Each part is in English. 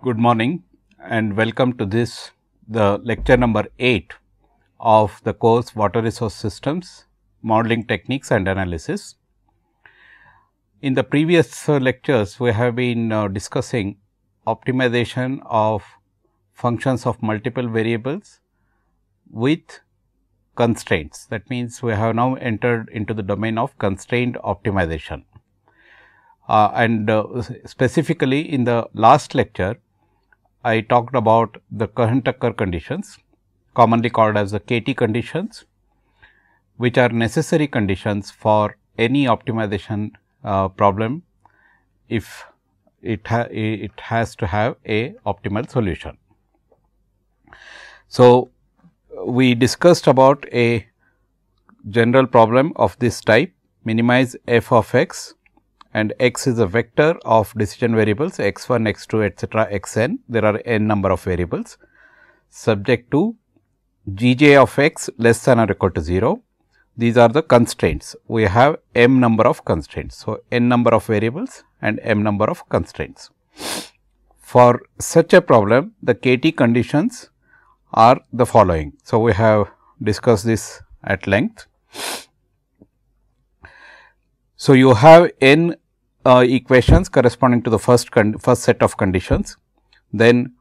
Good morning and welcome to the lecture number 8 of the course Water Resource Systems, Modeling Techniques and Analysis. In the previous lectures, we have been discussing optimization of functions of multiple variables with constraints. That means, we have now entered into the domain of constrained optimization. Specifically in the last lecture, I talked about the Cohen-Tucker conditions, commonly called as the KT conditions, which are necessary conditions for any optimization problem if it has to have a optimal solution. So, we discussed about a general problem of this type: minimize f of x, and x is a vector of decision variables x 1, x 2, etcetera, x n. There are n number of variables subject to g j of x less than or equal to 0. These are the constraints. We have m number of constraints. So, n number of variables and m number of constraints. For such a problem, the KT conditions are the following. So, we have discussed this at length. So, you have n equations corresponding to the first set of conditions, then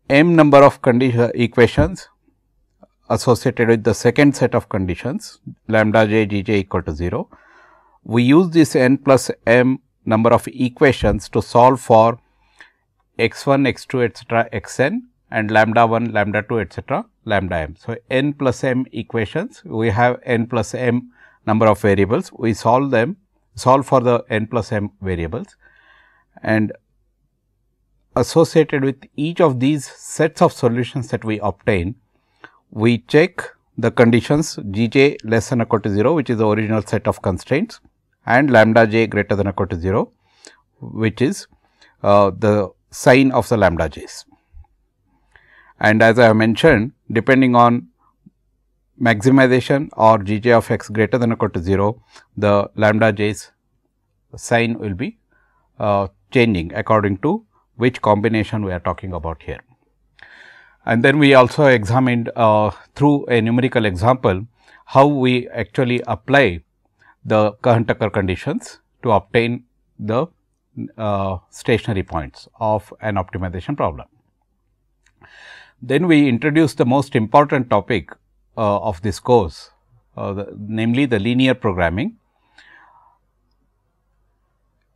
m number of equations associated with the second set of conditions, lambda j g j equal to 0. We use this n plus m number of equations to solve for x 1, x 2, etcetera, x n, and lambda 1, lambda 2, etcetera, lambda m. So, n plus m equations, we have n plus m number of variables, we solve for the n plus m variables, and associated with each of these sets of solutions that we obtain, we check the conditions g j less than or equal to 0, which is the original set of constraints, and lambda j greater than or equal to 0, which is the sign of the lambda j's. And as I have mentioned, depending on maximization or g j of x greater than or equal to 0, the lambda j's sign will be changing according to which combination we are talking about here. And then we also examined through a numerical example how we actually apply the Cohen-Tucker conditions to obtain the stationary points of an optimization problem. Then we introduced the most important topic of this course, namely the linear programming.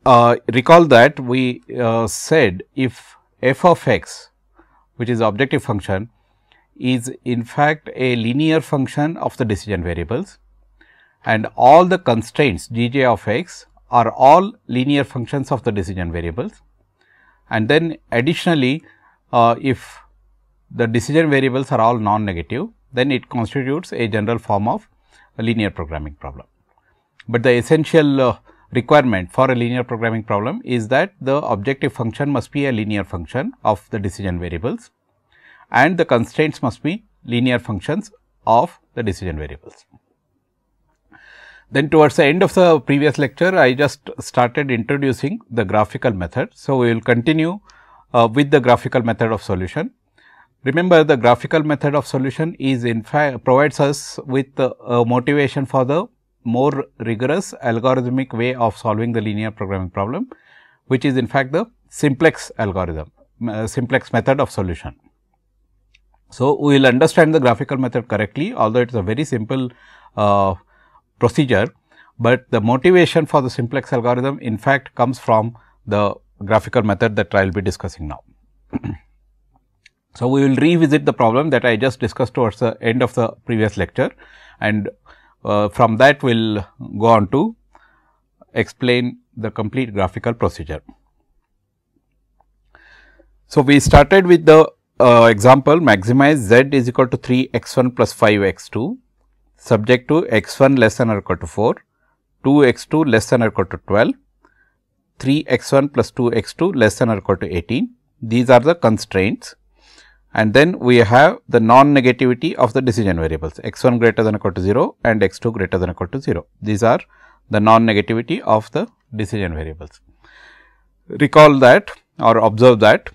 Recall that we said if f of x, which is the objective function, is in fact a linear function of the decision variables, and all the constraints g j of x are all linear functions of the decision variables, and then additionally if the decision variables are all non-negative, then it constitutes a general form of a linear programming problem. But the essential requirement for a linear programming problem is that the objective function must be a linear function of the decision variables, and the constraints must be linear functions of the decision variables. Then towards the end of the previous lecture, I just started introducing the graphical method. So, we will continue with the graphical method of solution. Remember, the graphical method of solution is in fact provides us with motivation for the more rigorous algorithmic way of solving the linear programming problem, which is in fact the simplex algorithm, simplex method of solution. So, we will understand the graphical method correctly, although it is a very simple procedure, but the motivation for the simplex algorithm in fact comes from the graphical method that I will be discussing now. So, we will revisit the problem that I just discussed towards the end of the previous lecture, and from that we will go on to explain the complete graphical procedure. So, we started with the example maximize z is equal to 3 x 1 plus 5 x 2 subject to x 1 less than or equal to 4, 2 x 2 less than or equal to 12, 3 x 1 plus 2 x 2 less than or equal to 18. These are the constraints, and then we have the non-negativity of the decision variables x 1 greater than or equal to 0 and x 2 greater than or equal to 0. These are the non-negativity of the decision variables. Recall that or observe that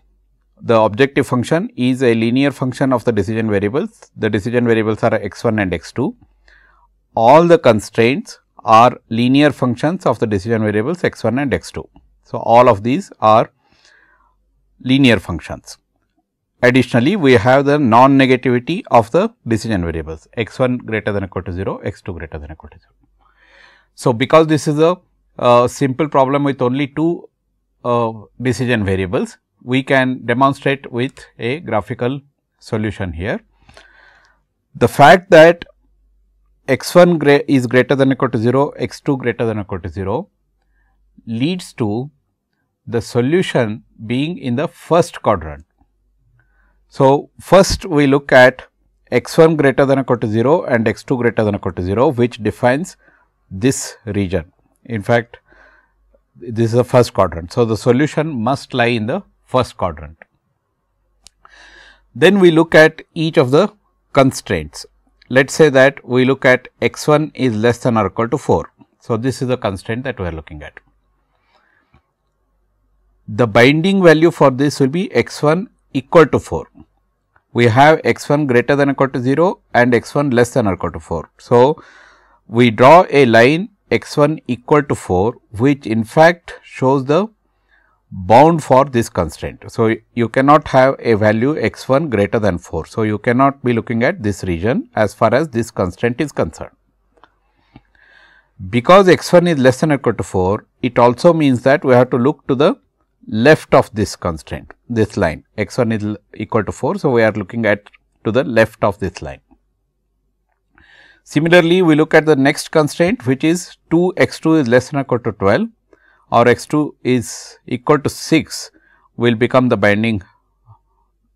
the objective function is a linear function of the decision variables. The decision variables are x1 and x2. All the constraints are linear functions of the decision variables x1 and x2. So, all of these are linear functions. Additionally, we have the non-negativity of the decision variables x1 greater than or equal to 0, x2 greater than or equal to 0. So, because this is a simple problem with only two decision variables, we can demonstrate with a graphical solution here. The fact that x1 is greater than or equal to 0, x2 greater than or equal to 0 leads to the solution being in the first quadrant. So, first we look at x1 greater than or equal to 0 and x2 greater than or equal to 0, which defines this region. In fact, this is the first quadrant. So, the solution must lie in the first quadrant. Then we look at each of the constraints. Let us say that we look at x1 is less than or equal to 4. So, this is the constraint that we are looking at. The binding value for this will be x1 equal to 4. We have x1 greater than or equal to 0 and x1 less than or equal to 4. So, we draw a line x1 equal to 4, which in fact shows the bound for this constraint. So, you cannot have a value x1 greater than 4. So, you cannot be looking at this region as far as this constraint is concerned. Because x1 is less than or equal to 4, it also means that we have to look to the left of this constraint, this line x1 is equal to 4. So, we are looking at to the left of this line. Similarly, we look at the next constraint, which is 2 x2 is less than or equal to 12 or x2 is equal to 6 will become the binding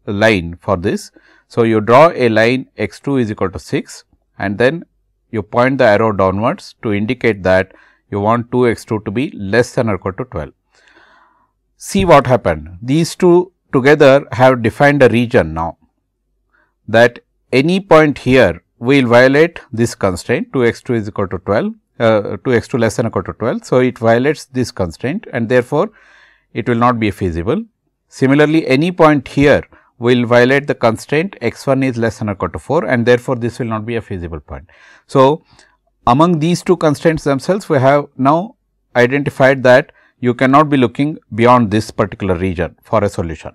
line for this. So, you draw a line x2 is equal to 6 and then you point the arrow downwards to indicate that you want 2 x2 to be less than or equal to 12. See what happened. These two together have defined a region now, that any point here will violate this constraint 2 x2 is equal to 12, 2 x2 less than or equal to 12. So, it violates this constraint and therefore, it will not be feasible. Similarly, any point here will violate the constraint x1 is less than or equal to 4 and therefore, this will not be a feasible point. So, among these two constraints themselves, we have now identified that you cannot be looking beyond this particular region for a solution.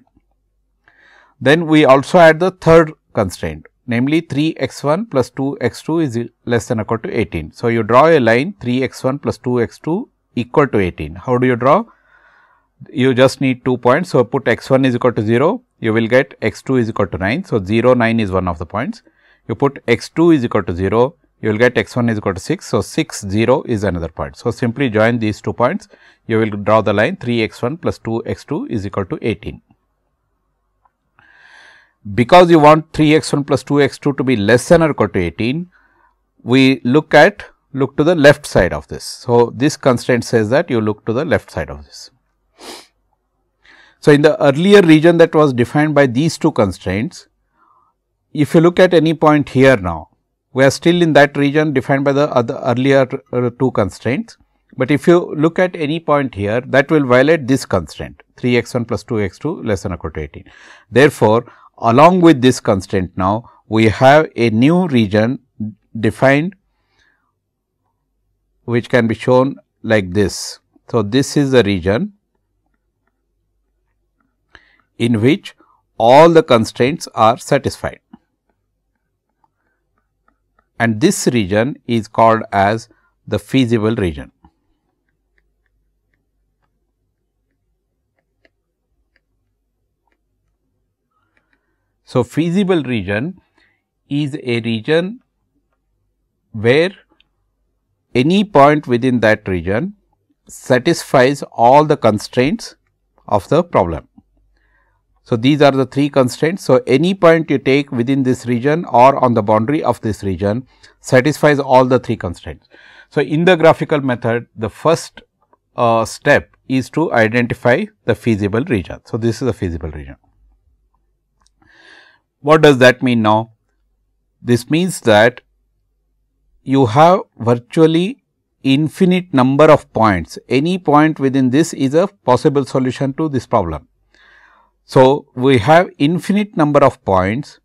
Then we also add the third constraint, namely 3 x1 plus 2 x2 is less than or equal to 18. So, you draw a line 3 x1 plus 2 x2 equal to 18. How do you draw? You just need 2 points. So, put x1 is equal to 0, you will get x2 is equal to 9. So, 0, 9 is one of the points. You put x2 is equal to 0, you will get x1 is equal to 6. So, 6, 0 is another point. So, simply join these 2 points, you will draw the line 3 x1 plus 2 x2 is equal to 18. Because you want 3 x1 plus 2 x2 to be less than or equal to 18, we look to the left side of this. So, this constraint says that you look to the left side of this. So, in the earlier region that was defined by these two constraints, if you look at any point here now, we are still in that region defined by the earlier two constraints. But if you look at any point here, that will violate this constraint 3 x1 plus 2 x2 less than or equal to 18. Therefore, along with this constraint now, we have a new region defined, which can be shown like this. So, this is the region in which all the constraints are satisfied, and this region is called as the feasible region. So, feasible region is a region where any point within that region satisfies all the constraints of the problem. So, these are the three constraints. So, any point you take within this region or on the boundary of this region satisfies all the three constraints. So, in the graphical method, the first step is to identify the feasible region. So, this is the feasible region. What does that mean now? This means that you have virtually infinite number of points. Any point within this is a possible solution to this problem. So, we have infinite number of points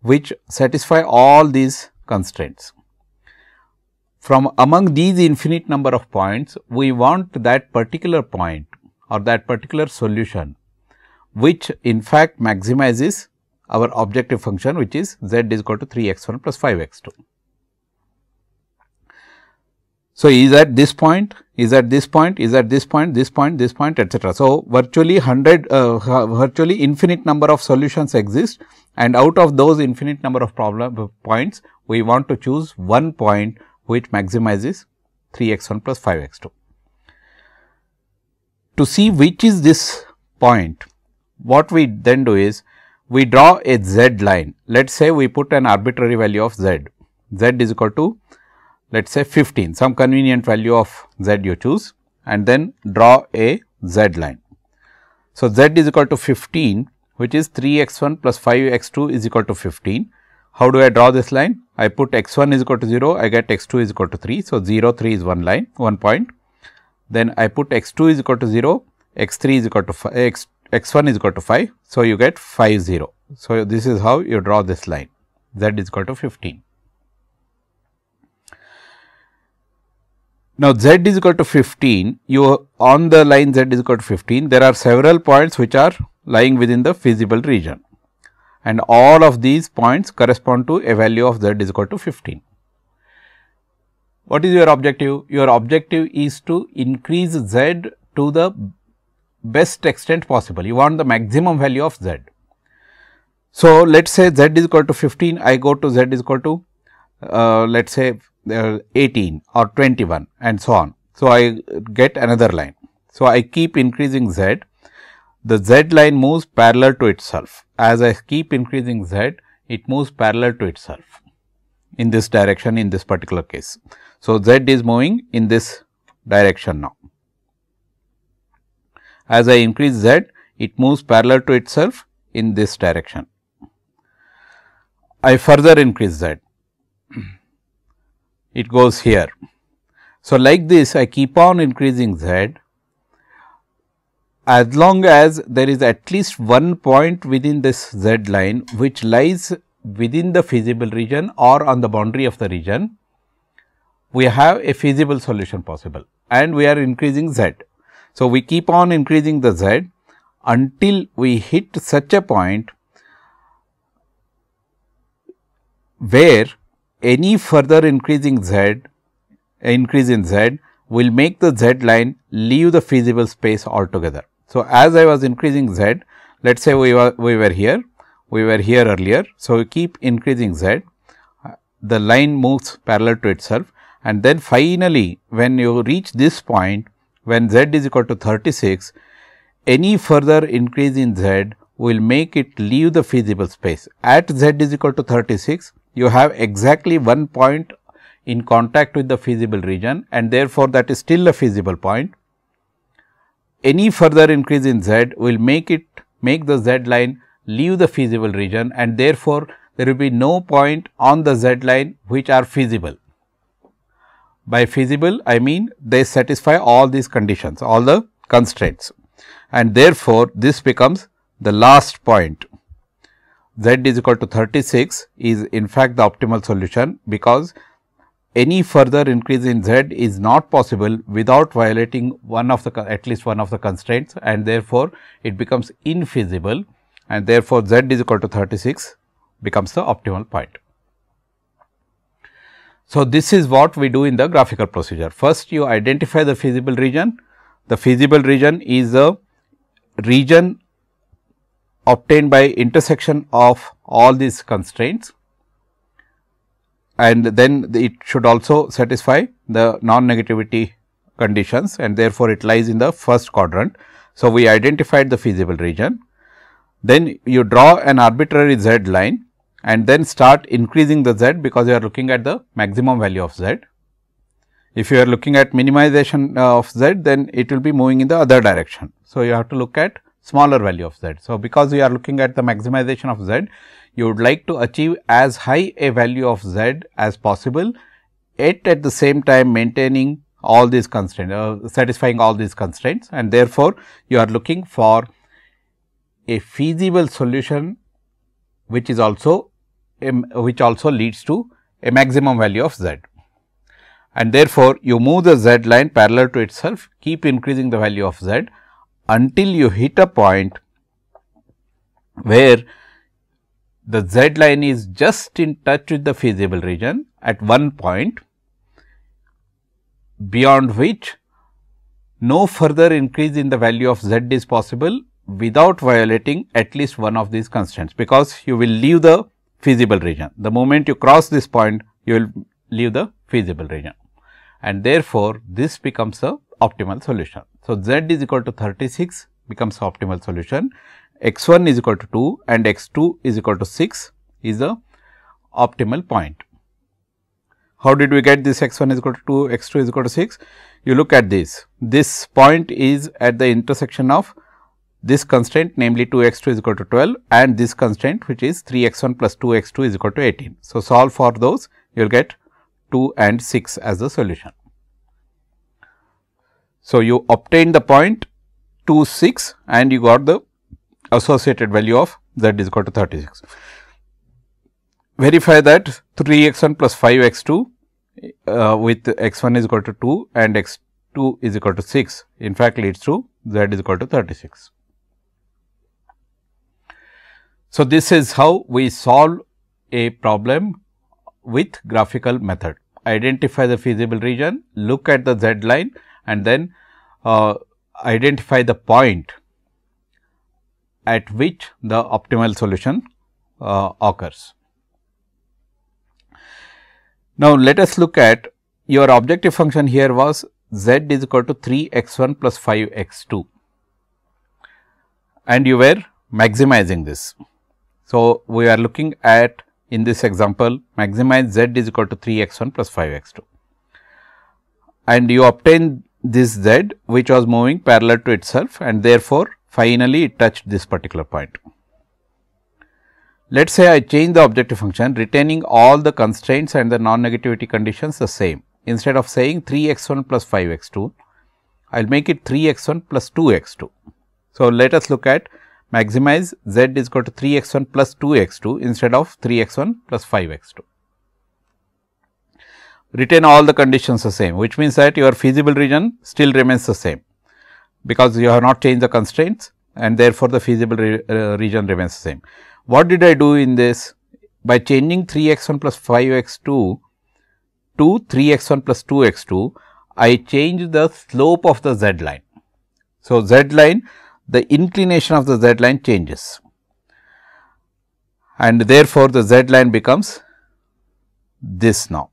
which satisfy all these constraints. From among these infinite number of points, we want that particular point or that particular solution which in fact maximizes our objective function, which is z is equal to 3x1 plus 5x2. So, is at this point, is at this point, is at this point, this point, this point, etc. So, virtually virtually infinite number of solutions exist, and out of those infinite number of points, we want to choose one point which maximizes 3x1 plus 5x2. To see which is this point, what we then do is, we draw a z line. Let us say we put an arbitrary value of z is equal to, let us say 15, some convenient value of z you choose, and then draw a z line. So, z is equal to 15, which is 3x1 plus 5x2 is equal to 15. How do I draw this line? I put x1 is equal to 0, I get x2 is equal to 3. So, 0, 3 is one line, one point. Then I put x2 is equal to 0, x3 is equal to 5, x1 is equal to 5. So, you get 5, 0. So, this is how you draw this line, z is equal to 15. Now, z is equal to 15, you on the line z is equal to 15, there are several points which are lying within the feasible region, and all of these points correspond to a value of z is equal to 15. What is your objective? Your objective is to increase z to the best extent possible. You want the maximum value of z. So, let us say z is equal to 15, I go to z is equal to let us say 18 or 21 and so on. So, I get another line. So, I keep increasing z, the z line moves parallel to itself. As I keep increasing z, it moves parallel to itself in this direction in this particular case. So, z is moving in this direction now. As I increase z, it moves parallel to itself in this direction. I further increase z, it goes here. So, like this I keep on increasing z as long as there is at least one point within this z line which lies within the feasible region or on the boundary of the region, we have a feasible solution possible and we are increasing z. So, we keep on increasing the z until we hit such a point where any further increase in z will make the z line leave the feasible space altogether. So, as I was increasing z, let us say we were here earlier. So, we keep increasing z, the line moves parallel to itself, and then finally, when you reach this point, when z is equal to 36, any further increase in z will make it leave the feasible space. At z is equal to 36, you have exactly one point in contact with the feasible region, and therefore, that is still a feasible point. Any further increase in z will make the z line leave the feasible region, and therefore, there will be no point on the z line which are feasible. By feasible, I mean they satisfy all these conditions, all the constraints, and therefore, this becomes the last point. Z is equal to 36 is in fact the optimal solution, because any further increase in z is not possible without violating at least one of the constraints, and therefore, it becomes infeasible, and therefore, z is equal to 36 becomes the optimal point. So, this is what we do in the graphical procedure. First, you identify the feasible region. The feasible region is a region obtained by intersection of all these constraints, and then it should also satisfy the non-negativity conditions, and therefore, it lies in the first quadrant. So, we identified the feasible region. Then you draw an arbitrary z line and then start increasing the z, because you are looking at the maximum value of z. If you are looking at minimization of z, then it will be moving in the other direction. So, you have to look at smaller value of z. So, because we are looking at the maximization of z, you would like to achieve as high a value of z as possible, at the same time maintaining all these constraints, satisfying all these constraints, and therefore, you are looking for a feasible solution which is also leads to a maximum value of z. And therefore, you move the z line parallel to itself, keep increasing the value of z until you hit a point where the z line is just in touch with the feasible region at one point, beyond which no further increase in the value of z is possible without violating at least one of these constraints, because you will leave the feasible region. The moment you cross this point, you will leave the feasible region, and therefore, this becomes a optimal solution. So, z is equal to 36 becomes optimal solution, x 1 is equal to 2 and x 2 is equal to 6 is the optimal point. How did we get this x 1 is equal to 2, x 2 is equal to 6? You look at this point is at the intersection of this constraint, namely 2 x 2 is equal to 12 and this constraint which is 3 x 1 plus 2 x 2 is equal to 18. So, solve for those, you will get 2 and 6 as the solution. So, you obtain the point 2, 6 and you got the associated value of z is equal to 36. Verify that 3 x 1 plus 5 x 2 with x 1 is equal to 2 and x 2 is equal to 6 in fact leads to z is equal to 36. So, this is how we solve a problem with graphical method. Identify the feasible region, look at the z line and then identify the point at which the optimal solution occurs. Now, let us look at your objective function here was z is equal to 3 x 1 plus 5 x 2 and you were maximizing this. So, we are looking at in this example maximize z is equal to 3 x 1 plus 5 x 2 and you obtain this z which was moving parallel to itself and therefore, finally, it touched this particular point. Let us say I change the objective function retaining all the constraints and the non-negativity conditions the same. Instead of saying 3 x 1 plus 5 x 2, I will make it 3 x 1 plus 2 x 2. So, let us look at maximize z is equal to 3 x 1 plus 2 x 2 instead of 3 x 1 plus 5 x 2. Retain all the conditions the same, which means that your feasible region still remains the same, because you have not changed the constraints and therefore, the feasible region remains the same. What did I do in this? By changing 3 x 1 plus 5 x 2 to 3 x 1 plus 2 x 2, I changed the slope of the z line. So, z line, the inclination of the z line changes and therefore, the z line becomes this now.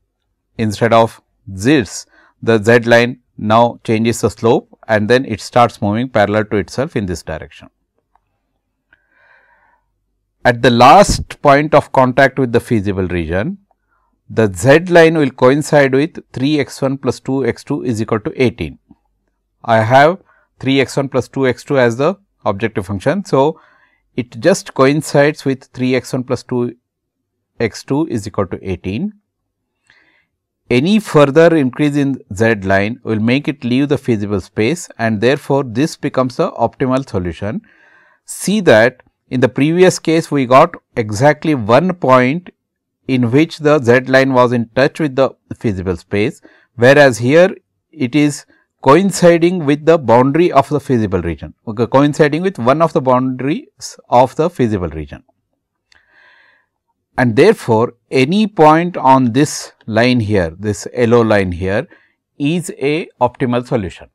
Instead of this, the z line now changes the slope and then it starts moving parallel to itself in this direction. At the last point of contact with the feasible region, the z line will coincide with 3 x 1 plus 2 x 2 is equal to 18. I have 3 x 1 plus 2 x 2 as the objective function. So, it just coincides with 3 x 1 plus 2 x 2 is equal to 18. Any further increase in z line will make it leave the feasible space and therefore, this becomes the optimal solution. See that in the previous case we got exactly one point in which the z line was in touch with the feasible space, whereas here it is coinciding with the boundary of the feasible region, okay, coinciding with one of the boundaries of the feasible region. And therefore, any point on this line here, this yellow line here is a optimal solution,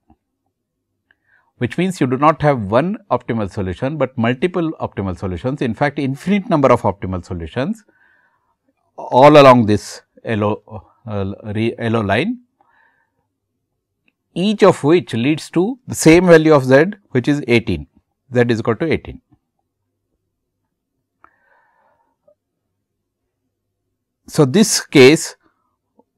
which means you do not have one optimal solution, but multiple optimal solutions. In fact, infinite number of optimal solutions all along this yellow line, each of which leads to the same value of z, which is 18, z is equal to 18. So, this case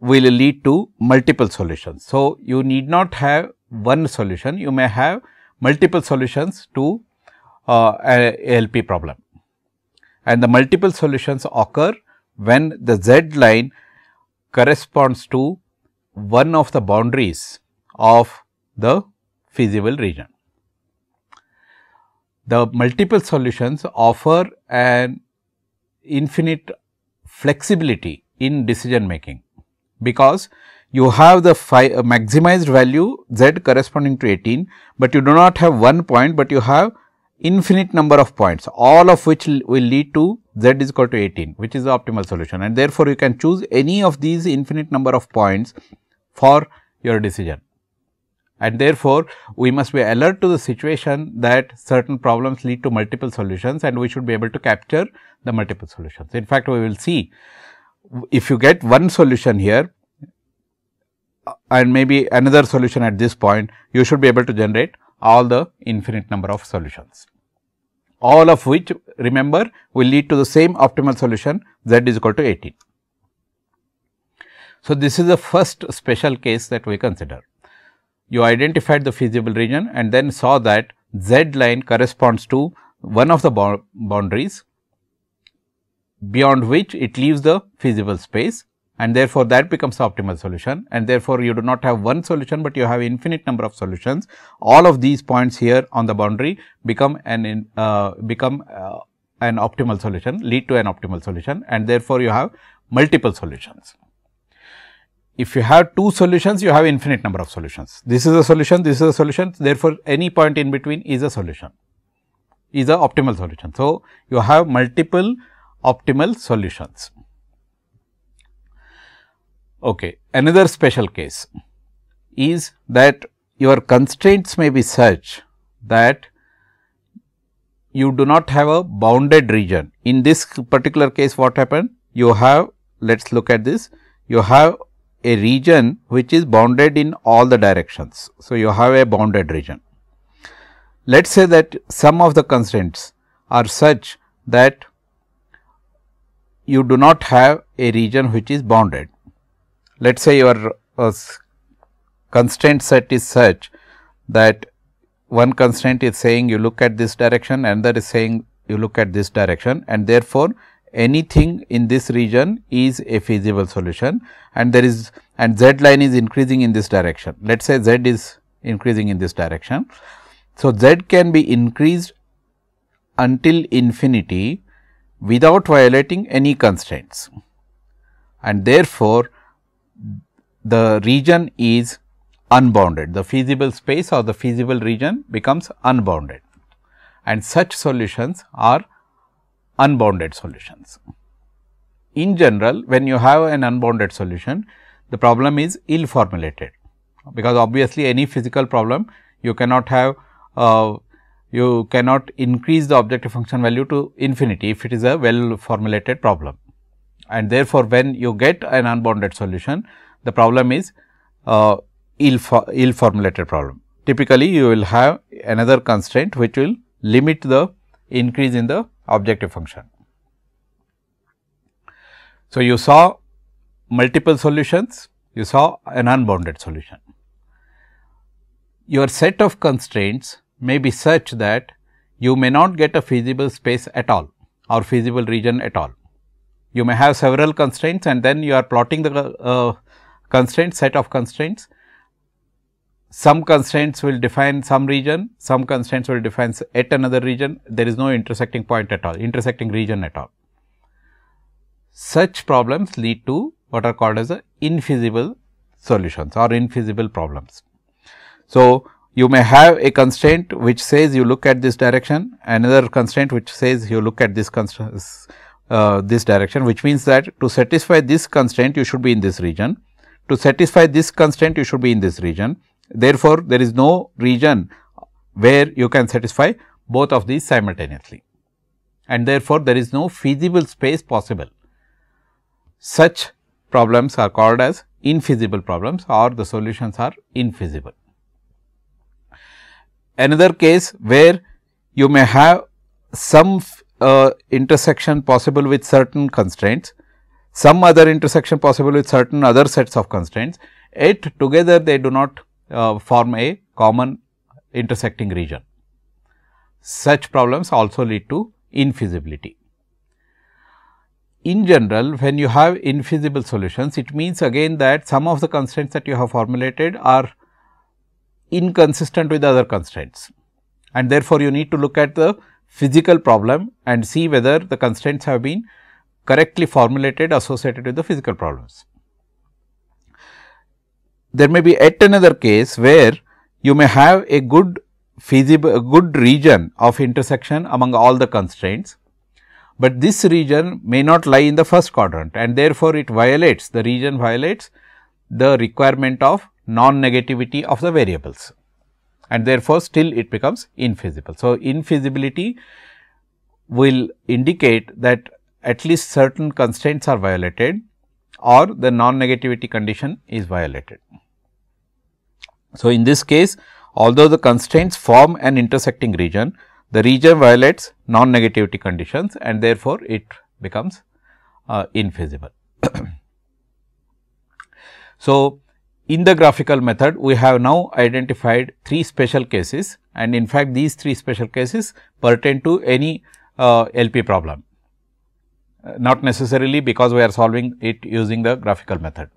will lead to multiple solutions. So, you need not have one solution, you may have multiple solutions to a LP problem, and the multiple solutions occur when the z line corresponds to one of the boundaries of the feasible region. the multiple solutions offer an infinite flexibility in decision making, because you have the maximized value z corresponding to 18, but you do not have one point, but you have infinite number of points, all of which will lead to z is equal to 18, which is the optimal solution, and therefore, you can choose any of these infinite number of points for your decision. And therefore, we must be alert to the situation that certain problems lead to multiple solutions, and we should be able to capture the multiple solutions. In fact, we will see if you get one solution here and maybe another solution at this point, you should be able to generate all the infinite number of solutions, all of which, remember, will lead to the same optimal solution z is equal to 18. So, this is the first special case that we consider. You identified the feasible region and then saw that z line corresponds to one of the boundaries beyond which it leaves the feasible space, and therefore, that becomes the optimal solution, and therefore, you do not have one solution, but you have infinite number of solutions. All of these points here on the boundary become an optimal solution, lead to an optimal solution, and therefore, you have multiple solutions. If you have two solutions, you have infinite number of solutions. This is a solution, this is a solution, therefore, any point in between is a solution, is a optimal solution. So, you have multiple optimal solutions. Okay. Another special case is that your constraints may be such that you do not have a bounded region. In this particular case, what happened? You have, let us look at this, you have a region which is bounded in all the directions. So, you have a bounded region. Let us say that some of the constraints are such that you do not have a region which is bounded. Let us say your constraint set is such that one constraint is saying you look at this direction, another is saying you look at this direction, and therefore, anything in this region is a feasible solution, and there is, and z line is increasing in this direction. Let us say z is increasing in this direction. So, z can be increased until infinity without violating any constraints, and therefore, the region is unbounded. The feasible space or the feasible region becomes unbounded, and such solutions are unbounded solutions. In general, when you have an unbounded solution, the problem is ill formulated, because obviously, any physical problem you cannot have you cannot increase the objective function value to infinity if it is a well formulated problem, and therefore, when you get an unbounded solution, the problem is ill formulated problem. Typically, you will have another constraint which will limit the increase in the objective function. So, you saw multiple solutions, you saw an unbounded solution. Your set of constraints may be such that you may not get a feasible space at all or feasible region at all. You may have several constraints, and then you are plotting the constraint set of constraints. Some constraints will define some region, some constraints will define yet another region. There is no intersecting point at all, intersecting region at all. Such problems lead to what are called as the infeasible solutions or infeasible problems. So, you may have a constraint which says you look at this direction, another constraint which says you look at this this direction, which means that to satisfy this constraint you should be in this region, to satisfy this constraint you should be in this region. Therefore, there is no region where you can satisfy both of these simultaneously, and therefore, there is no feasible space possible. Such problems are called as infeasible problems, or the solutions are infeasible. Another case where you may have some intersection possible with certain constraints, some other intersection possible with certain other sets of constraints, yet together they do not form a common intersecting region. Such problems also lead to infeasibility. In general, when you have infeasible solutions, it means again that some of the constraints that you have formulated are inconsistent with other constraints, and therefore, you need to look at the physical problem and see whether the constraints have been correctly formulated associated with the physical problems. There may be yet another case where you may have a good region of intersection among all the constraints, but this region may not lie in the first quadrant, and therefore, the region violates the requirement of non-negativity of the variables, and therefore, still it becomes infeasible. So, infeasibility will indicate that at least certain constraints are violated or the non-negativity condition is violated. So, in this case, although the constraints form an intersecting region, the region violates non-negativity conditions, and therefore, it becomes infeasible. So, in the graphical method, we have now identified 3 special cases, and in fact, these 3 special cases pertain to any LP problem, not necessarily because we are solving it using the graphical method.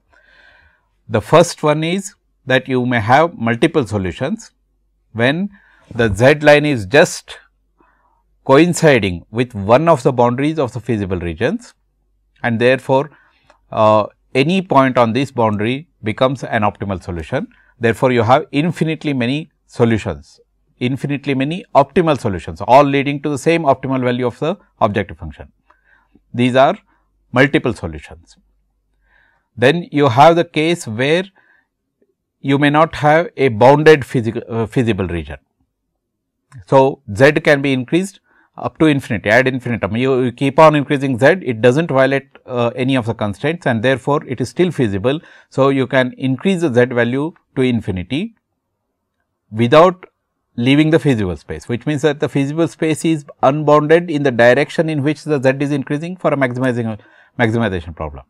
The first one is that you may have multiple solutions when the z line is just coinciding with one of the boundaries of the feasible regions, and therefore, any point on this boundary becomes an optimal solution. Therefore, you have infinitely many solutions, infinitely many optimal solutions, all leading to the same optimal value of the objective function. These are multiple solutions. Then you have the case where you may not have a bounded feasible region. So, z can be increased up to infinity, ad infinitum. You keep on increasing z, it does not violate any of the constraints, and therefore, it is still feasible. So, you can increase the z value to infinity without leaving the feasible space, which means that the feasible space is unbounded in the direction in which the z is increasing for a maximization problem.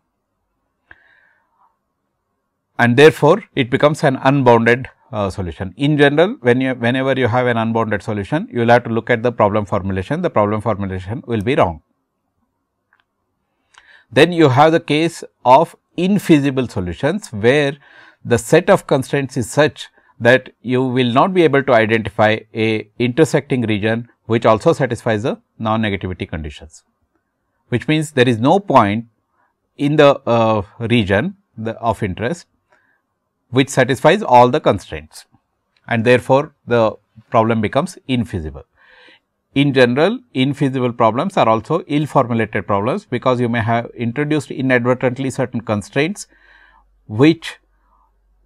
And therefore, it becomes an unbounded solution. In general, whenever you have an unbounded solution, you will have to look at the problem formulation. The problem formulation will be wrong. Then you have the case of infeasible solutions, where the set of constraints is such that you will not be able to identify a intersecting region which also satisfies the non-negativity conditions, which means there is no point in the region of interest which satisfies all the constraints, and therefore, the problem becomes infeasible. In general, infeasible problems are also ill formulated problems, because you may have introduced inadvertently certain constraints which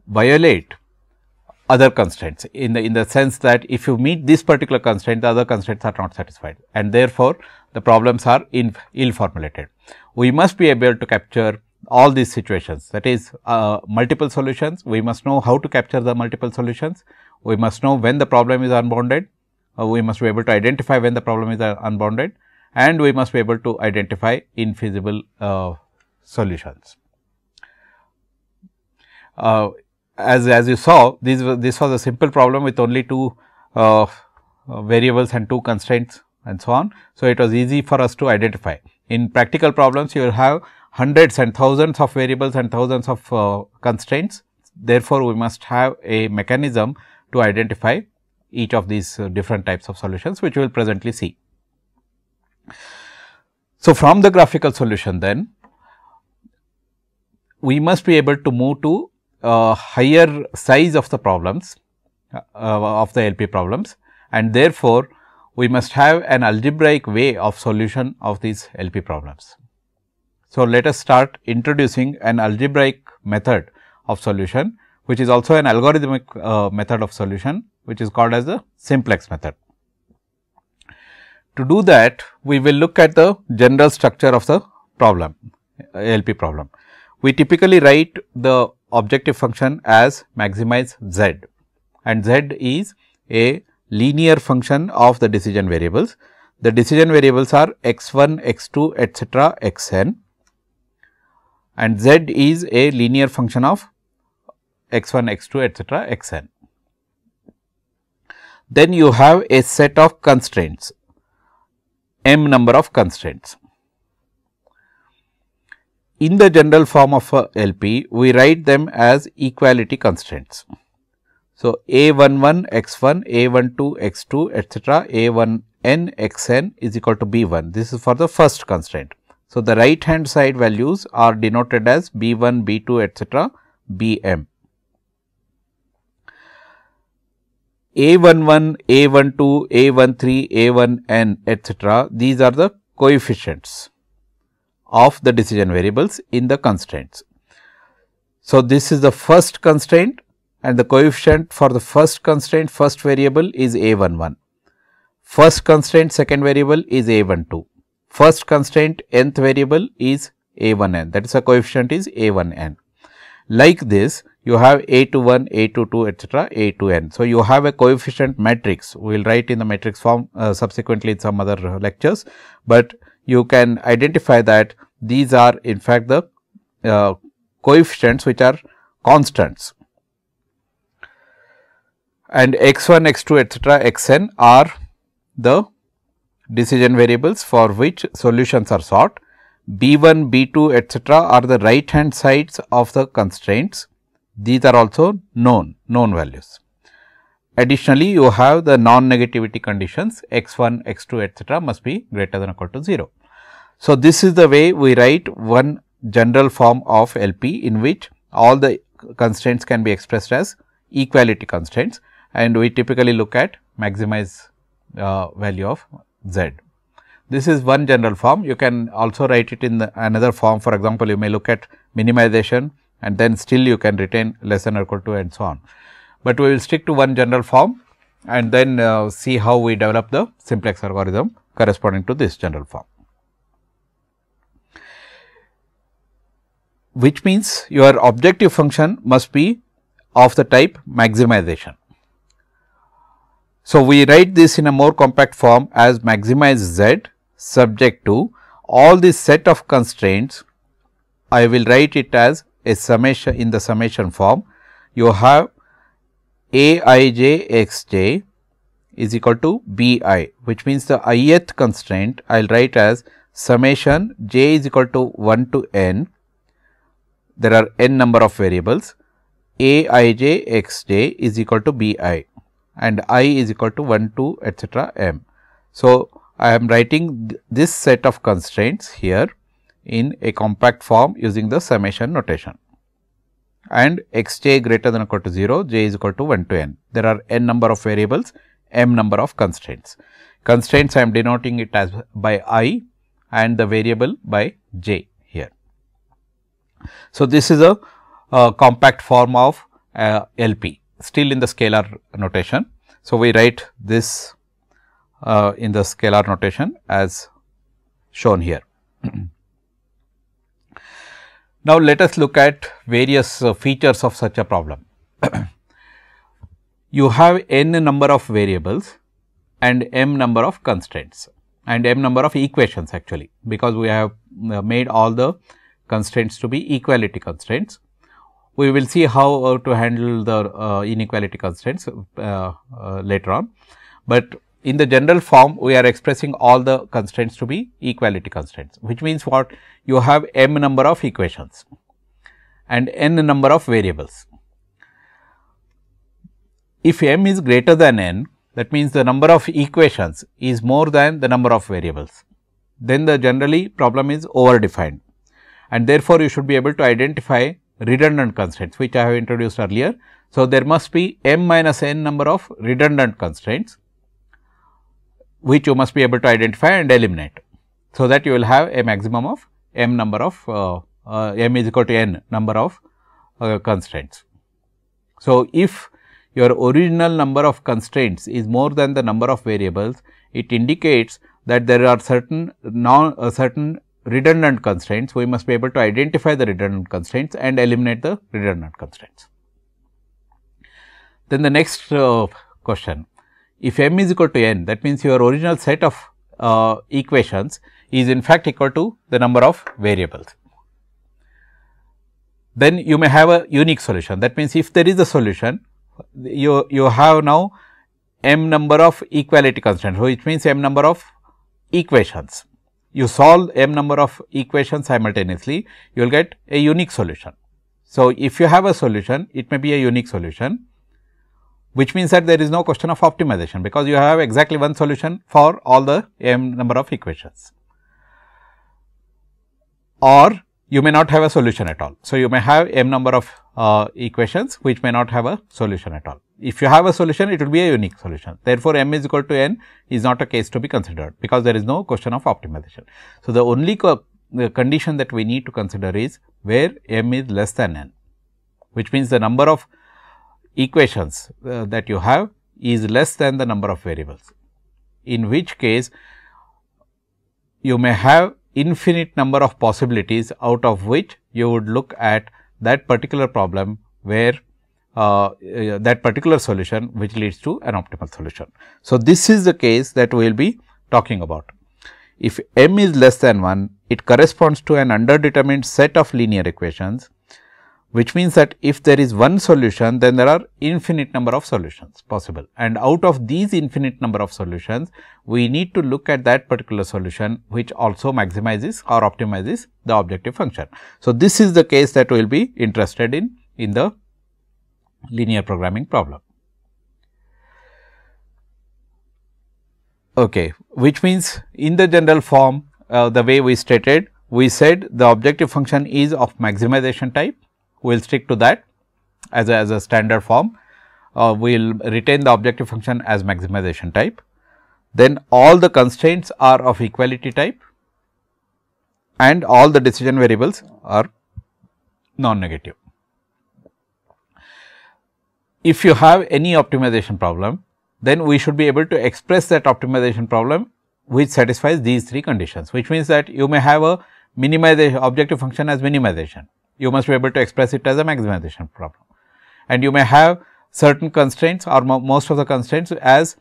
violate other constraints, in the sense that if you meet this particular constraint, the other constraints are not satisfied, and therefore, the problems are ill formulated. We must be able to capture all these situations, that is multiple solutions. We must know how to capture the multiple solutions. We must know when the problem is unbounded. We must be able to identify when the problem is unbounded, and we must be able to identify infeasible solutions. As you saw, this was a simple problem with only 2 variables and 2 constraints and so on. So, it was easy for us to identify. In practical problems, you will have hundreds and thousands of variables and thousands of constraints. Therefore, we must have a mechanism to identify each of these different types of solutions, which we will presently see. So, from the graphical solution, then we must be able to move to higher size of the problems of the LP problems, and therefore, we must have an algebraic way of solution of these LP problems. So, let us start introducing an algebraic method of solution, which is also an algorithmic method of solution, which is called as the simplex method. To do that, we will look at the general structure of the problem, LP problem. We typically write the objective function as maximize z, and z is a linear function of the decision variables. The decision variables are x1, x2, etc., xn, and z is a linear function of x1, x2, etc., xn. Then you have a set of constraints, m number of constraints. In the general form of a LP, we write them as equality constraints. So, A11 x1, A12 x2 etcetera, A1n xn is equal to B1. This is for the first constraint. So, the right hand side values are denoted as B1, B2 etcetera, Bm. A11, A12, A13, A1n etcetera, these are the coefficients of the decision variables in the constraints. So, this is the first constraint and the coefficient for the first constraint first variable is A11, first constraint second variable is A12, first constraint nth variable is A1n, that is the coefficient is A1n. Like this you have A21, A22 etcetera, A2n. So, you have a coefficient matrix, we will write in the matrix form subsequently in some other lectures, but you can identify that these are in fact the coefficients which are constants, and x1, x2 etcetera, xn are the decision variables for which solutions are sought. B1, B2 etcetera are the right hand sides of the constraints, these are also known values. Additionally, you have the non-negativity conditions x1, x2 etcetera must be greater than or equal to 0. So, this is the way we write one general form of LP in which all the constraints can be expressed as equality constraints, and we typically look at maximize value of z. This is one general form. You can also write it in another form. For example, you may look at minimization and then still you can retain less than or equal to and so on. But we will stick to one general form and then see how we develop the simplex algorithm corresponding to this general form. Which means your objective function must be of the type maximization. So, we write this in a more compact form as maximize z subject to all this set of constraints. I will write it as a summation in the summation form. You have a I j x j is equal to b I, which means the ith constraint I will write as summation j is equal to 1 to n. There are n number of variables, a I j x j is equal to b I and I is equal to 1 to etcetera m. So, I am writing this set of constraints here in a compact form using the summation notation, and x j greater than or equal to 0, j is equal to 1 to n. There are n number of variables, m number of constraints. Constraints I am denoting it as by I and the variable by j here. So, this is a compact form of LP, still in the scalar notation. So, we write this in the scalar notation as shown here. Now, let us look at various features of such a problem. You have n number of variables and m number of constraints and m number of equations actually, because we have made all the constraints to be equality constraints. We will see how to handle the inequality constraints later on, but in the general form we are expressing all the constraints to be equality constraints, which means what? You have m number of equations and n number of variables. If m is greater than n, that means the number of equations is more than the number of variables, then the generally problem is over defined, and therefore, you should be able to identify redundant constraints, which I have introduced earlier. So, there must be m minus n number of redundant constraints, which you must be able to identify and eliminate. So, that you will have a maximum of m number of m is equal to n number of constraints. So, if your original number of constraints is more than the number of variables, it indicates that there are certain redundant constraints. We must be able to identify the redundant constraints and eliminate the redundant constraints. Then the next question, if m is equal to n, that means your original set of equations is in fact equal to the number of variables. Then you may have a unique solution. That means, if there is a solution, you have now m number of equality constraints, which means m number of equations. You solve m number of equations simultaneously, you will get a unique solution. So, if you have a solution, it may be a unique solution which means that there is no question of optimization, because you have exactly one solution for all the m number of equations, or you may not have a solution at all. So, you may have m number of equations which may not have a solution at all. If you have a solution, it will be a unique solution. Therefore, m is equal to n is not a case to be considered, because there is no question of optimization. So, the only the condition that we need to consider is where m is less than n, which means the number of equations that you have is less than the number of variables, in which case you may have infinite number of possibilities, out of which you would look at that particular problem where that particular solution which leads to an optimal solution. So, this is the case that we will be talking about. If m is less than 1, it corresponds to an underdetermined set of linear equations, which means that if there is one solution, then there are infinite number of solutions possible, and out of these infinite number of solutions, we need to look at that particular solution which also maximizes or optimizes the objective function. So, this is the case that we will be interested in the linear programming problem. Okay, which means in the general form, the way we stated, we said the objective function is of maximization type. We will stick to that as a standard form. We will retain the objective function as maximization type. Then all the constraints are of equality type, and all the decision variables are non-negative. If you have any optimization problem, then we should be able to express that optimization problem which satisfies these three conditions, which means that you may have a minimization objective function as minimization. You must be able to express it as a maximization problem, and you may have certain constraints or most of the constraints as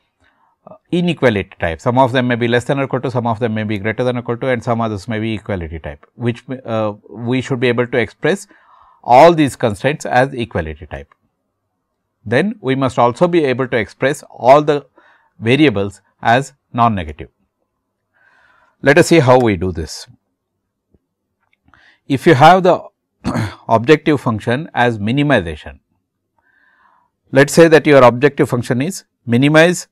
inequality type. Some of them may be less than or equal to, some of them may be greater than or equal to, and some others may be equality type, which we should be able to express all these constraints as equality type. Then we must also be able to express all the variables as non-negative. Let us see how we do this. If you have the objective function as minimization, let us say that your objective function is minimize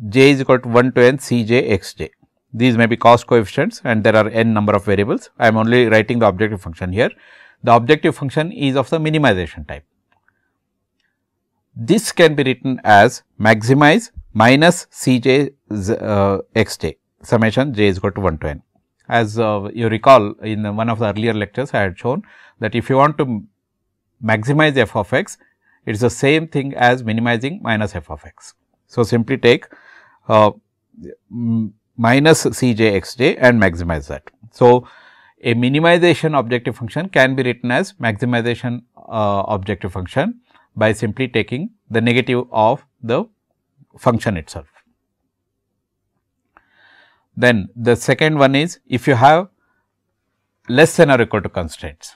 j is equal to 1 to n c j x j. These may be cost coefficients and there are n number of variables. I am only writing the objective function here. The objective function is of the minimization type. This can be written as maximize minus c j x j, summation j is equal to 1 to n. As you recall, in one of the earlier lectures I had shown that if you want to maximize f of x, it is the same thing as minimizing minus f of x. So, simply take minus c j x j and maximize that. So, a minimization objective function can be written as maximization objective function by simply taking the negative of the function itself. Then the second one is, if you have less than or equal to constraints,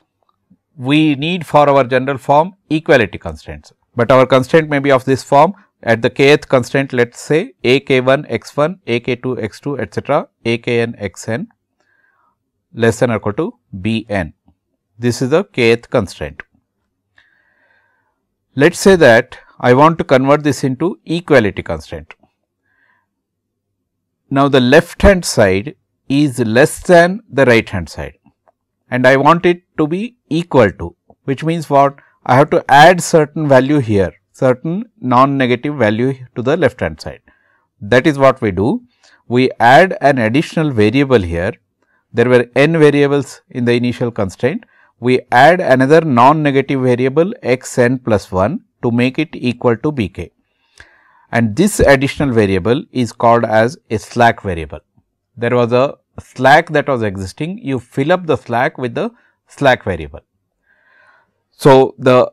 we need for our general form equality constraints, but our constraint may be of this form. At the kth constraint, let us say a k 1 x 1, a k 2 x 2 etcetera, a k n x n less than or equal to b n. This is the kth constraint. Let us say that I want to convert this into equality constraint. Now, the left hand side is less than the right hand side and I want it to be equal to, which means what? I have to add certain value here, certain non-negative value to the left hand side. That is what we do. We add an additional variable here. There were n variables in the initial constraint. We add another non-negative variable x n plus 1 to make it equal to b k. And this additional variable is called as a slack variable. There was a slack that was existing, you fill up the slack with the slack variable. So, the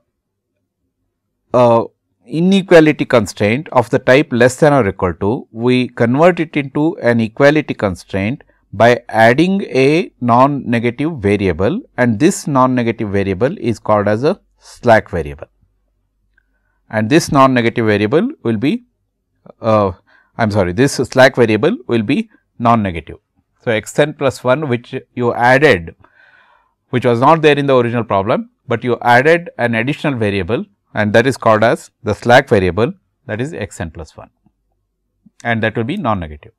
inequality constraint of the type less than or equal to, we convert it into an equality constraint by adding a non-negative variable, and this non-negative variable is called as a slack variable, and this non-negative variable will be this slack variable will be non-negative. So, x n plus 1 which you added, which was not there in the original problem, but you added an additional variable and that is called as the slack variable, that is x n plus 1, and that will be non-negative.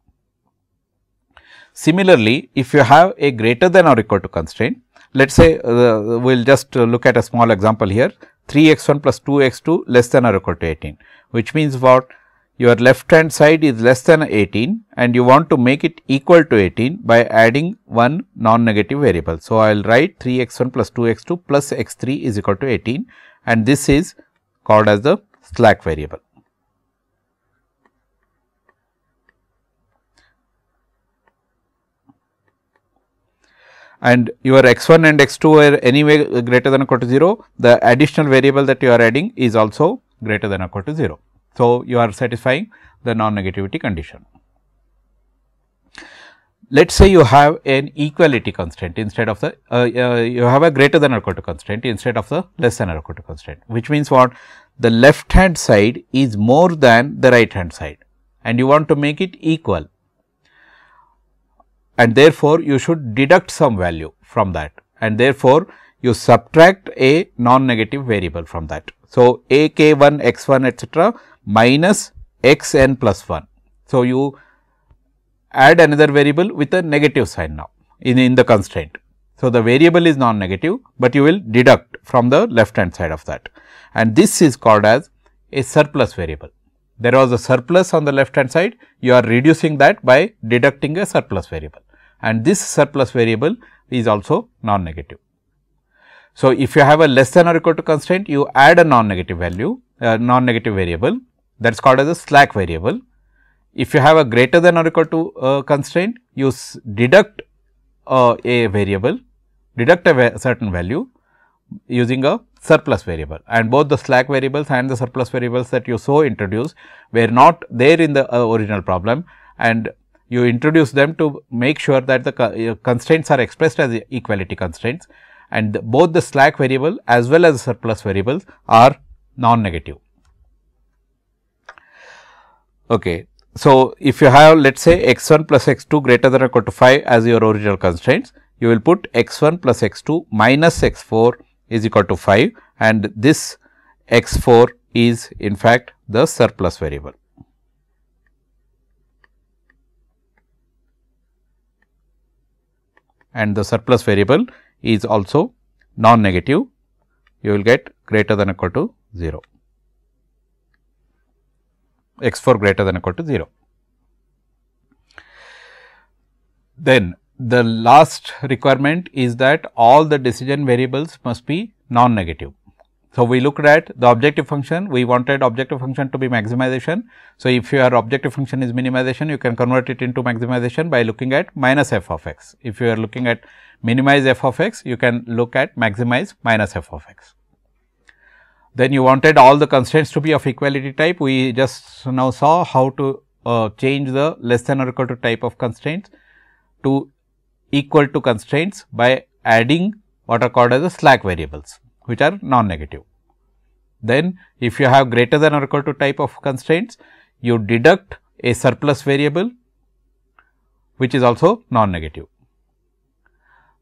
Similarly, if you have a greater than or equal to constraint, let us say we will just look at a small example here, 3 x 1 plus 2 x 2 less than or equal to 18, which means what? Your left hand side is less than 18 and you want to make it equal to 18 by adding one non-negative variable. So, I will write 3 x 1 plus 2 x 2 plus x 3 is equal to 18, and this is called as the slack variable. And your x 1 and x 2 are anyway greater than or equal to 0, the additional variable that you are adding is also greater than or equal to 0. So, you are satisfying the non-negativity condition. Let us say you have an equality constraint instead of the you have a greater than or equal to constraint instead of the less than or equal to constraint, which means what? The left hand side is more than the right hand side and you want to make it equal, and therefore, you should deduct some value from that, and therefore, you subtract a non-negative variable from that. So, a k 1 x 1 etcetera minus x n plus 1. So, you add another variable with a negative sign now in the constraint. So, the variable is non-negative, but you will deduct from the left hand side of that, and this is called as a surplus variable. There was a surplus on the left hand side, you are reducing that by deducting a surplus variable, and this surplus variable is also non-negative. So, if you have a less than or equal to constraint, you add a non-negative value, non-negative variable, that is called as a slack variable. If you have a greater than or equal to constraint, you deduct a variable, deduct a certain value using a surplus variable, and both the slack variables and the surplus variables that you so introduced were not there in the original problem, and you introduce them to make sure that the constraints are expressed as equality constraints, and both the slack variable as well as the surplus variables are non-negative. Okay. So, if you have let us say x 1 plus x 2 greater than or equal to 5 as your original constraints, you will put x 1 plus x 2 minus x 4 is equal to 5, and this x 4 is in fact the surplus variable. And the surplus variable is also non-negative, you will get greater than or equal to 0, x 4 greater than or equal to 0. Then the last requirement is that all the decision variables must be non-negative. So, we looked at the objective function, we wanted objective function to be maximization. So, if your objective function is minimization, you can convert it into maximization by looking at minus f of x. If you are looking at minimize f of x, you can look at maximize minus f of x. Then you wanted all the constraints to be of equality type. We just now saw how to change the less than or equal to type of constraints to equal to constraints by adding what are called as the slack variables, which are non-negative. Then if you have greater than or equal to type of constraints, you deduct a surplus variable, which is also non-negative.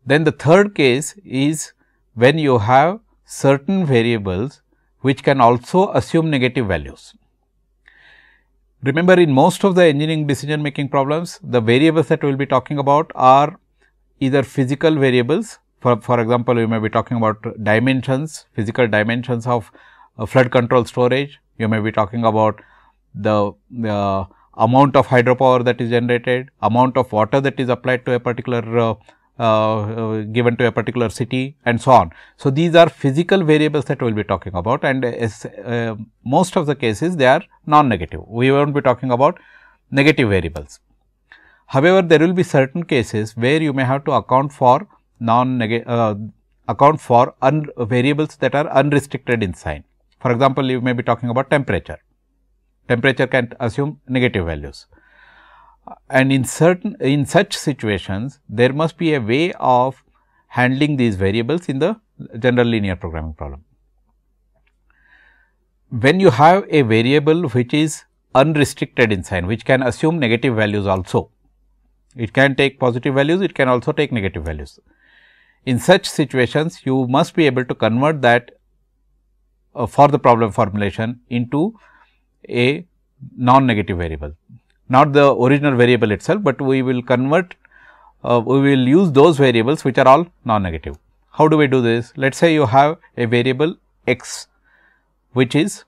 Then the third case is when you have certain variables which can also assume negative values. Remember, in most of the engineering decision making problems, the variables that we will be talking about are either physical variables. For example, we may be talking about dimensions, physical dimensions of flood control storage. You may be talking about the amount of hydropower that is generated, amount of water that is applied to a particular given to a particular city, and so on. So, these are physical variables that we will be talking about, and most of the cases they are non-negative. We will not be talking about negative variables. However, there will be certain cases where you may have to account for variables that are unrestricted in sign. For example, you may be talking about temperature. Temperature can assume negative values. And in such situations, there must be a way of handling these variables in the general linear programming problem. When you have a variable which is unrestricted in sign, which can assume negative values also, it can take positive values, it can also take negative values. In such situations, you must be able to convert that for the problem formulation into a non-negative variable, not the original variable itself, but we will convert, we will use those variables which are all non-negative. How do we do this? Let us say you have a variable x which is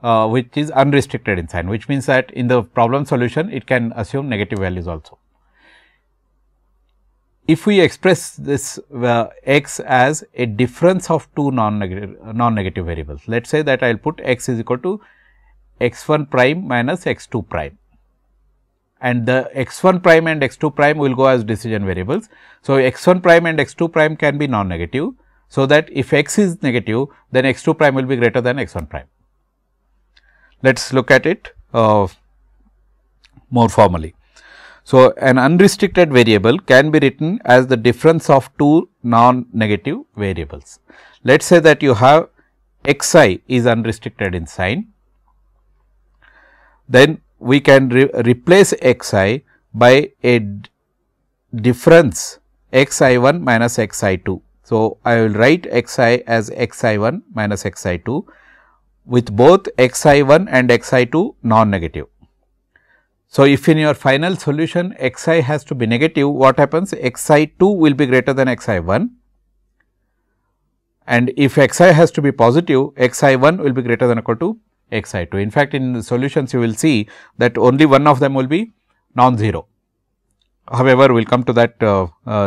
unrestricted in sign, which means that in the problem solution it can assume negative values also. If we express this x as a difference of two non-negative variables, let us say that I will put x is equal to x1 prime minus x2 prime, and the x1 prime and x2 prime will go as decision variables. So, x1 prime and x2 prime can be non-negative. So, that if x is negative, then x2 prime will be greater than x1 prime. Let us look at it more formally. So, an unrestricted variable can be written as the difference of two non-negative variables. Let us say that you have xi is unrestricted in sign, then we can replace xi by a difference xi1 minus xi2. So, I will write xi as xi1 minus xi2 with both xi1 and xi2 non-negative. So, if in your final solution xi has to be negative, what happens? Xi2 will be greater than xi1, and if xi has to be positive, xi1 will be greater than or equal to xi2. In fact, in the solutions you will see that only one of them will be non-zero. However, we will come to that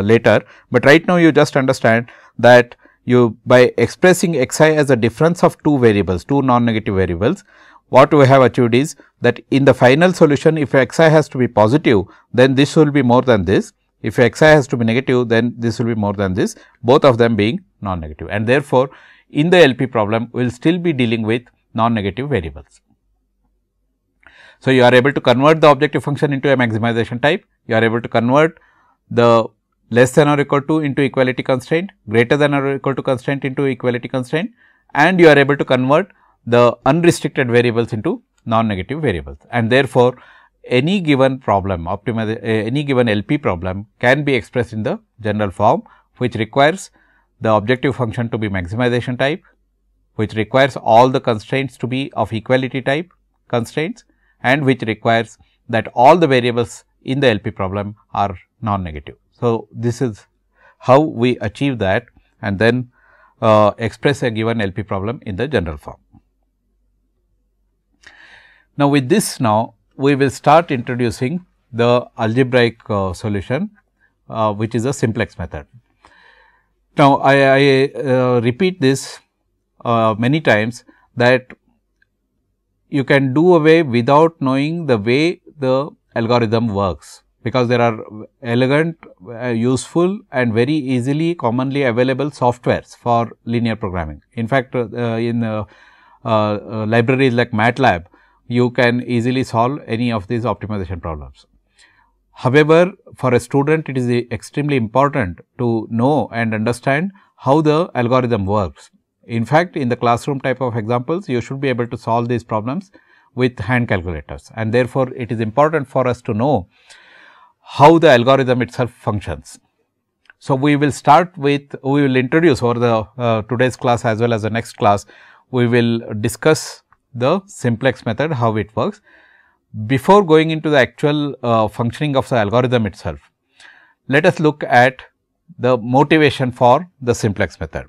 later, but right now you just understand that you by expressing xi as a difference of two variables, two non-negative variables, what we have achieved is that in the final solution, if xi has to be positive, then this will be more than this. If xi has to be negative, then this will be more than this, both of them being non-negative, and therefore, in the LP problem we will still be dealing with non-negative variables. So, you are able to convert the objective function into a maximization type, you are able to convert the less than or equal to into equality constraint, greater than or equal to constraint into equality constraint, and you are able to convert the unrestricted variables into non-negative variables, and therefore, any given problem any given LP problem can be expressed in the general form, which requires the objective function to be maximization type, which requires all the constraints to be of equality type constraints, and which requires that all the variables in the LP problem are non-negative. So, this is how we achieve that and then express a given LP problem in the general form. Now, with this we will start introducing the algebraic solution, which is a simplex method. Now, I repeat this many times that you can do away without knowing the way the algorithm works, because there are elegant, useful and very easily commonly available softwares for linear programming. In fact, in libraries like MATLAB, you can easily solve any of these optimization problems. However, for a student it is extremely important to know and understand how the algorithm works. In fact, in the classroom type of examples, you should be able to solve these problems with hand calculators, and therefore, it is important for us to know how the algorithm itself functions. So, we will start with, we will introduce over the today's class as well as the next class, we will discuss the simplex method, how it works. Before going into the actual functioning of the algorithm itself, let us look at the motivation for the simplex method.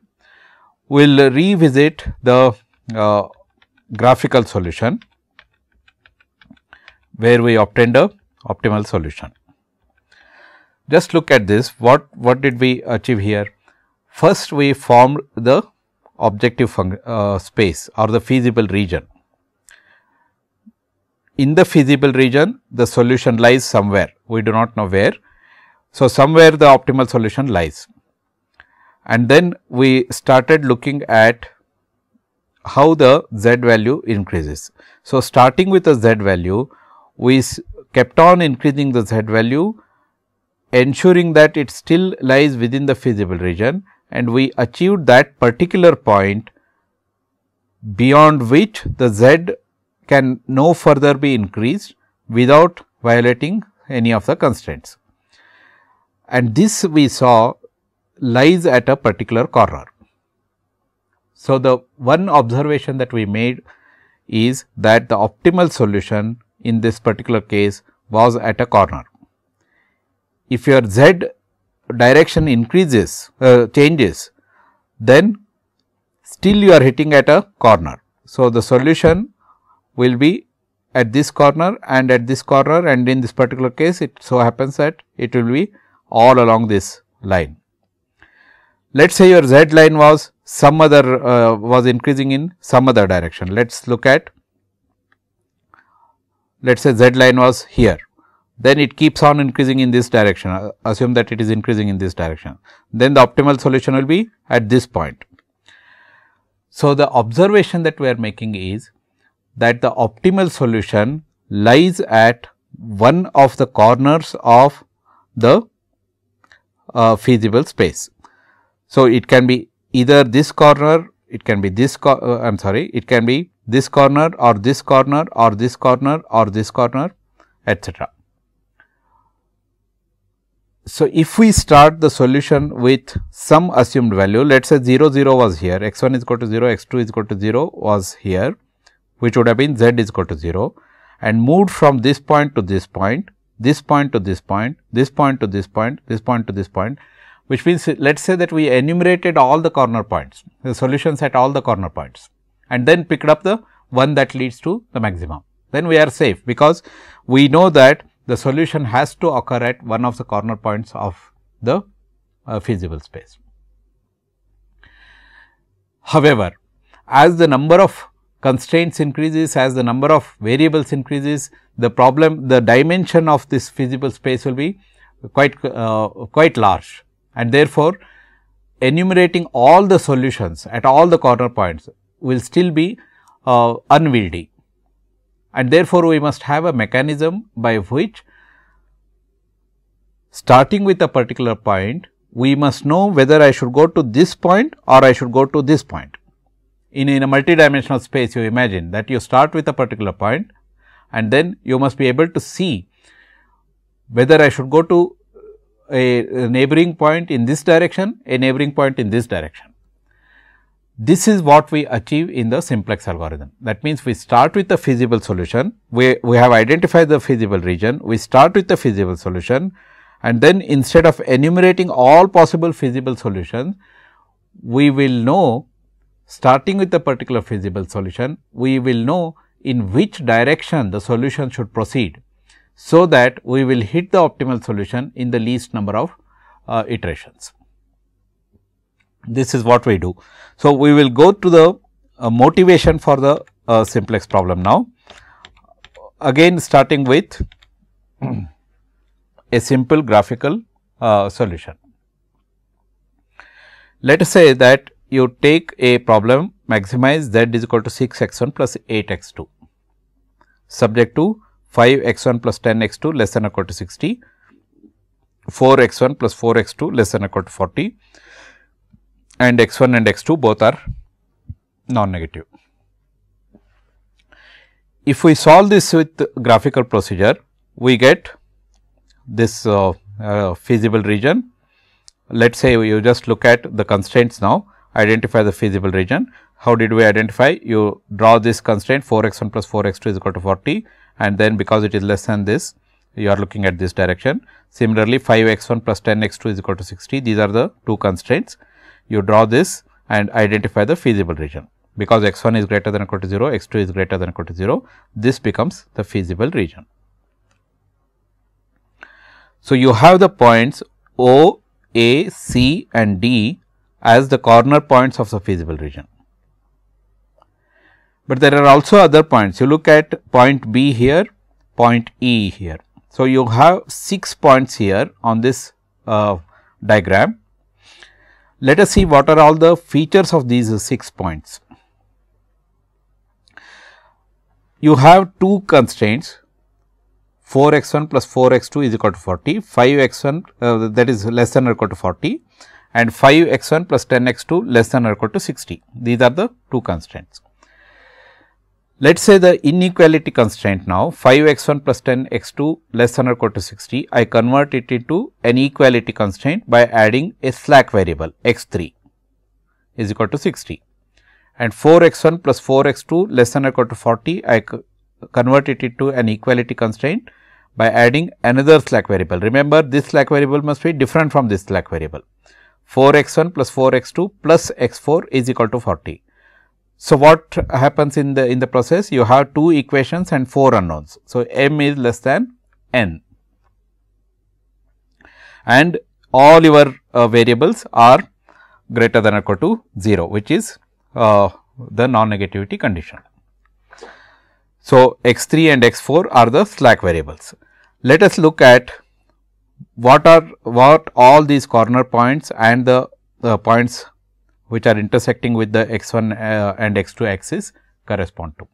We will revisit the graphical solution, where we obtained a optimal solution. Just look at this, what did we achieve here? First, we formed the objective space or the feasible region. In the feasible region, the solution lies somewhere, we do not know where. So, somewhere the optimal solution lies, and then we started looking at how the z value increases. So, starting with the z value, we kept on increasing the z value, ensuring that it still lies within the feasible region, and we achieved that particular point beyond which the z can no further be increased without violating any of the constraints. And this we saw lies at a particular corner. So, the one observation that we made is that the optimal solution in this particular case was at a corner. If your z direction increases, changes, then still you are hitting at a corner. So, the solution will be at this corner and at this corner, and in this particular case it so happens that it will be all along this line. Let us say your z line was some other was increasing in some other direction. Let us look at, let us say z line was here, then it keeps on increasing in this direction, assume that it is increasing in this direction, then the optimal solution will be at this point. So, the observation that we are making is that the optimal solution lies at one of the corners of the feasible space. So, it can be either this corner, it can be this it can be this corner or this corner or this corner or this corner, etc. So, if we start the solution with some assumed value, let us say 0 0 was here, x 1 is equal to 0, x 2 is equal to 0 was here, which would have been z is equal to 0, and moved from this point to this point, this point to this point, this point to this point, this point to this point, which means let us say that we enumerated all the corner points, the solutions at all the corner points, and then picked up the one that leads to the maximum. Then we are safe, because we know that the solution has to occur at one of the corner points of the feasible space. However, as the number of constraints increases, as the number of variables increases, the dimension of this feasible space will be quite large, and therefore, enumerating all the solutions at all the corner points will still be unwieldy. And therefore, we must have a mechanism by which, starting with a particular point, we must know whether I should go to this point or I should go to this point. In a multidimensional space, you imagine that you start with a particular point, and then you must be able to see whether I should go to a neighboring point in this direction, a neighboring point in this direction. This is what we achieve in the simplex algorithm. That means, we start with the feasible solution, we have identified the feasible region, we start with the feasible solution, and then instead of enumerating all possible feasible solutions, we will know, starting with the particular feasible solution, we will know in which direction the solution should proceed, so that we will hit the optimal solution in the least number of iterations. This is what we do. So, we will go to the motivation for the simplex problem now. Again, starting with a simple graphical solution. Let us say that you take a problem, maximize z is equal to 6 x 1 plus 8 x 2, subject to 5 x 1 plus 10 x 2 less than or equal to 60, 4 x 1 plus 4 x 2 less than or equal to 40, and x 1 and x 2 both are non-negative. If we solve this with graphical procedure, we get this feasible region. Let us say you just look at the constraints now, identify the feasible region. How did we identify? You draw this constraint 4 x 1 plus 4 x 2 is equal to 40, and then because it is less than this, you are looking at this direction. Similarly, 5 x 1 plus 10 x 2 is equal to 60. These are the two constraints. You draw this and identify the feasible region. Because x 1 is greater than or equal to 0, x 2 is greater than or equal to 0, this becomes the feasible region. So, you have the points O, A, C and D as the corner points of the feasible region. But there are also other points. You look at point B here, point E here. So, you have 6 points here on this diagram. Let us see what are all the features of these 6 points. You have two constraints, 4 x 1 plus 4 x 2 is equal to 40, 5 x 1 that is less than or equal to 40, and 5 x 1 plus 10 x 2 less than or equal to 60. These are the two constraints. Let us say the inequality constraint now, 5 x 1 plus 10 x 2 less than or equal to 60, I convert it into an equality constraint by adding a slack variable x 3 is equal to 60, and 4x1 plus 4x2 less than or equal to 40, I convert it into an equality constraint by adding another slack variable. Remember, this slack variable must be different from this slack variable. 4x1 plus 4x2 plus x4 is equal to 40. So, what happens in the process? You have 2 equations and 4 unknowns. So, m is less than n, and all your variables are greater than or equal to 0, which is the non-negativity condition. So, x3 and x4 are the slack variables. Let us look at what all these corner points and the points which are intersecting with the x1 and x2 axis correspond to.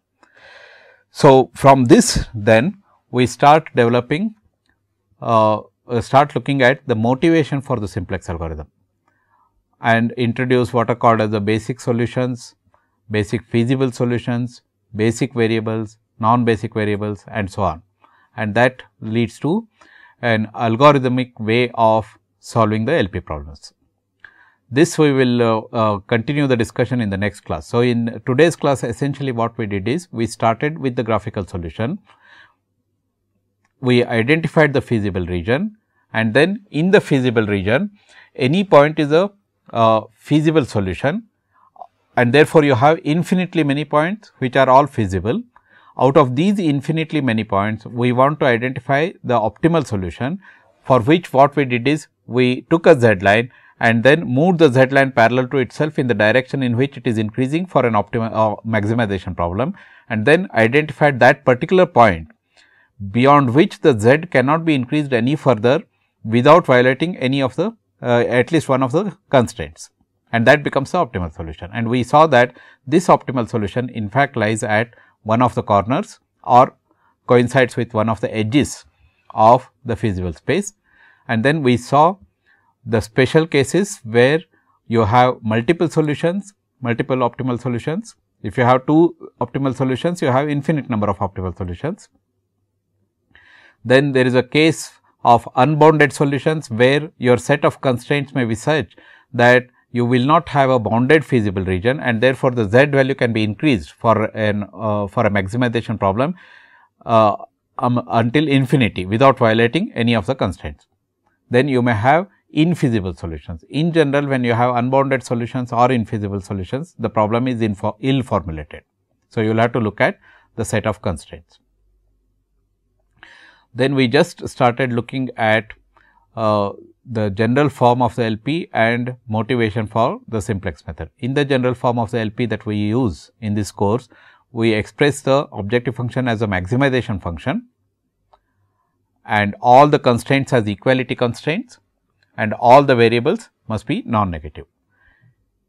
So, from this then we start developing start looking at the motivation for the simplex algorithm and introduce what are called as the basic solutions, basic feasible solutions, basic variables, non-basic variables and so on, and that leads to an algorithmic way of solving the LP problems. This we will continue the discussion in the next class. So, in today's class essentially what we did is we started with the graphical solution, we identified the feasible region, and then in the feasible region any point is a feasible solution, and therefore, you have infinitely many points which are all feasible. Out of these infinitely many points, we want to identify the optimal solution, for which what we did is we took a z line and then moved the z line parallel to itself in the direction in which it is increasing for an optimal maximization problem, and then identified that particular point beyond which the z cannot be increased any further without violating any of the at least one of the constraints, and that becomes the optimal solution. And we saw that this optimal solution in fact lies at one of the corners or coincides with one of the edges of the feasible space. And then we saw the special cases where you have multiple solutions, multiple optimal solutions. If you have 2 optimal solutions, you have infinite number of optimal solutions. Then there is a case of unbounded solutions where your set of constraints may be such that you will not have a bounded feasible region, and therefore, the z value can be increased for a maximization problem until infinity without violating any of the constraints. Then you may have infeasible solutions. In general, when you have unbounded solutions or infeasible solutions, the problem is ill formulated. So, you will have to look at the set of constraints. Then we just started looking at the general form of the LP and motivation for the simplex method. In the general form of the LP that we use in this course, we express the objective function as a maximization function, and all the constraints as equality constraints, and all the variables must be non-negative.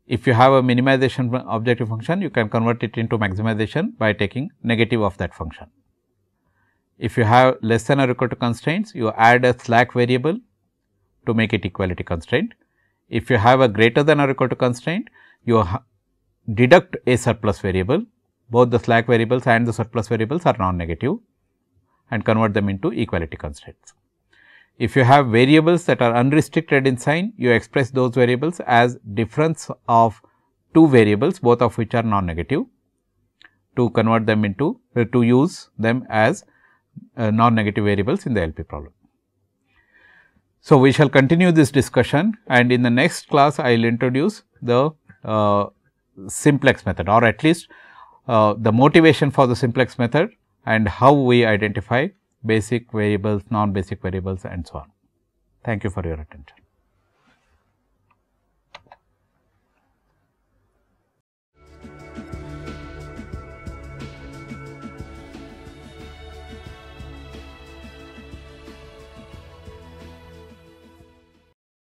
If you have a minimization objective function, you can convert it into maximization by taking negative of that function. If you have less than or equal to constraints, you add a slack variable to make it equality constraint. If you have a greater than or equal to constraint, you deduct a surplus variable. Both the slack variables and the surplus variables are non-negative, and convert them into equality constraints. If you have variables that are unrestricted in sign, you express those variables as difference of 2 variables, both of which are non-negative, to convert them into to use them as non-negative variables in the LP problem. So, we shall continue this discussion, and in the next class I will introduce the simplex method, or at least the motivation for the simplex method, and how we identify basic variables, non-basic variables and so on. Thank you for your attention.